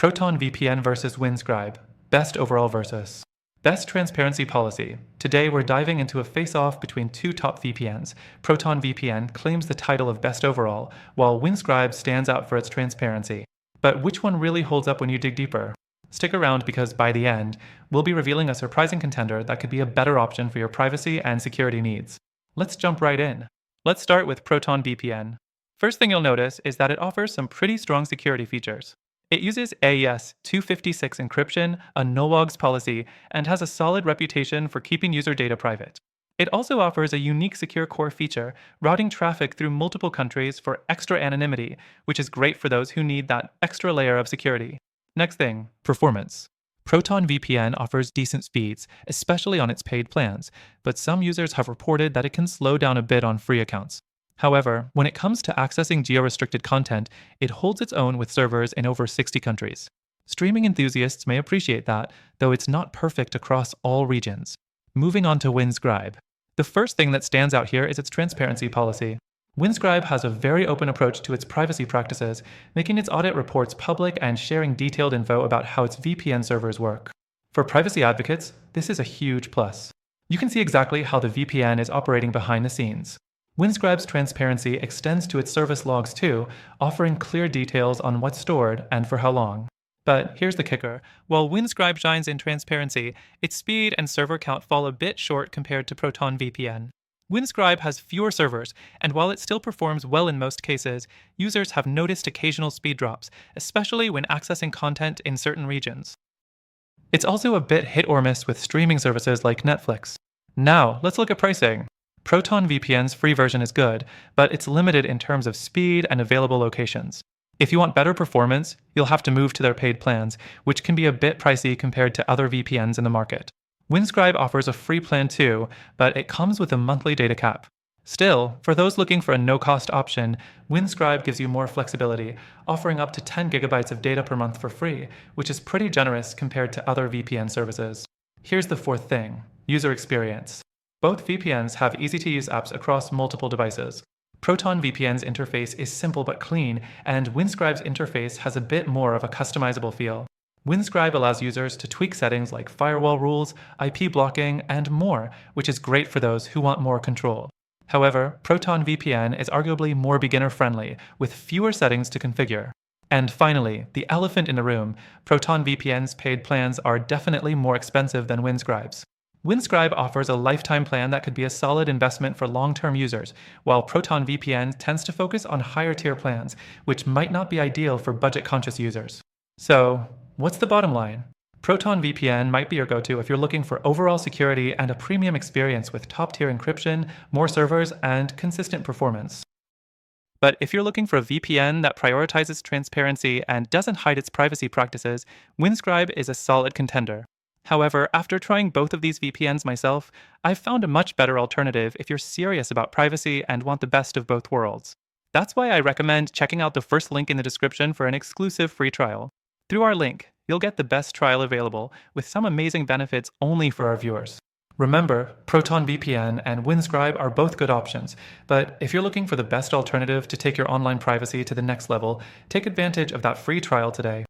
Proton VPN versus Windscribe. Best overall versus. Best transparency policy. Today we're diving into a face-off between two top VPNs. Proton VPN claims the title of best overall, while Windscribe stands out for its transparency. But which one really holds up when you dig deeper? Stick around because by the end, we'll be revealing a surprising contender that could be a better option for your privacy and security needs. Let's jump right in. Let's start with Proton VPN. First thing you'll notice is that it offers some pretty strong security features. It uses AES 256 encryption, a no-logs policy, and has a solid reputation for keeping user data private. It also offers a unique secure core feature, routing traffic through multiple countries for extra anonymity, which is great for those who need that extra layer of security. Next thing, performance. Proton VPN offers decent speeds, especially on its paid plans, but some users have reported that it can slow down a bit on free accounts. However, when it comes to accessing geo-restricted content, it holds its own with servers in over 60 countries. Streaming enthusiasts may appreciate that, though it's not perfect across all regions. Moving on to Windscribe. The first thing that stands out here is its transparency policy. Windscribe has a very open approach to its privacy practices, making its audit reports public and sharing detailed info about how its VPN servers work. For privacy advocates, this is a huge plus. You can see exactly how the VPN is operating behind the scenes. Windscribe's transparency extends to its service logs too, offering clear details on what's stored and for how long. But here's the kicker. While Windscribe shines in transparency, its speed and server count fall a bit short compared to Proton VPN. Windscribe has fewer servers, and while it still performs well in most cases, users have noticed occasional speed drops, especially when accessing content in certain regions. It's also a bit hit or miss with streaming services like Netflix. Now, let's look at pricing. Proton VPN's free version is good, but it's limited in terms of speed and available locations. If you want better performance, you'll have to move to their paid plans, which can be a bit pricey compared to other VPNs in the market. Windscribe offers a free plan too, but it comes with a monthly data cap. Still, for those looking for a no-cost option, Windscribe gives you more flexibility, offering up to 10 gigabytes of data per month for free, which is pretty generous compared to other VPN services. Here's the fourth thing: user experience. Both VPNs have easy-to-use apps across multiple devices. Proton VPN's interface is simple but clean, and Windscribe's interface has a bit more of a customizable feel. Windscribe allows users to tweak settings like firewall rules, IP blocking, and more, which is great for those who want more control. However, Proton VPN is arguably more beginner-friendly, with fewer settings to configure. And finally, the elephant in the room, Proton VPN's paid plans are definitely more expensive than Windscribe's. Windscribe offers a lifetime plan that could be a solid investment for long-term users, while Proton VPN tends to focus on higher-tier plans, which might not be ideal for budget-conscious users. So, what's the bottom line? Proton VPN might be your go-to if you're looking for overall security and a premium experience with top-tier encryption, more servers, and consistent performance. But if you're looking for a VPN that prioritizes transparency and doesn't hide its privacy practices, Windscribe is a solid contender. However, after trying both of these VPNs myself, I've found a much better alternative if you're serious about privacy and want the best of both worlds. That's why I recommend checking out the first link in the description for an exclusive free trial. Through our link, you'll get the best trial available, with some amazing benefits only for our viewers. Remember, Proton VPN and Windscribe are both good options, but if you're looking for the best alternative to take your online privacy to the next level, take advantage of that free trial today.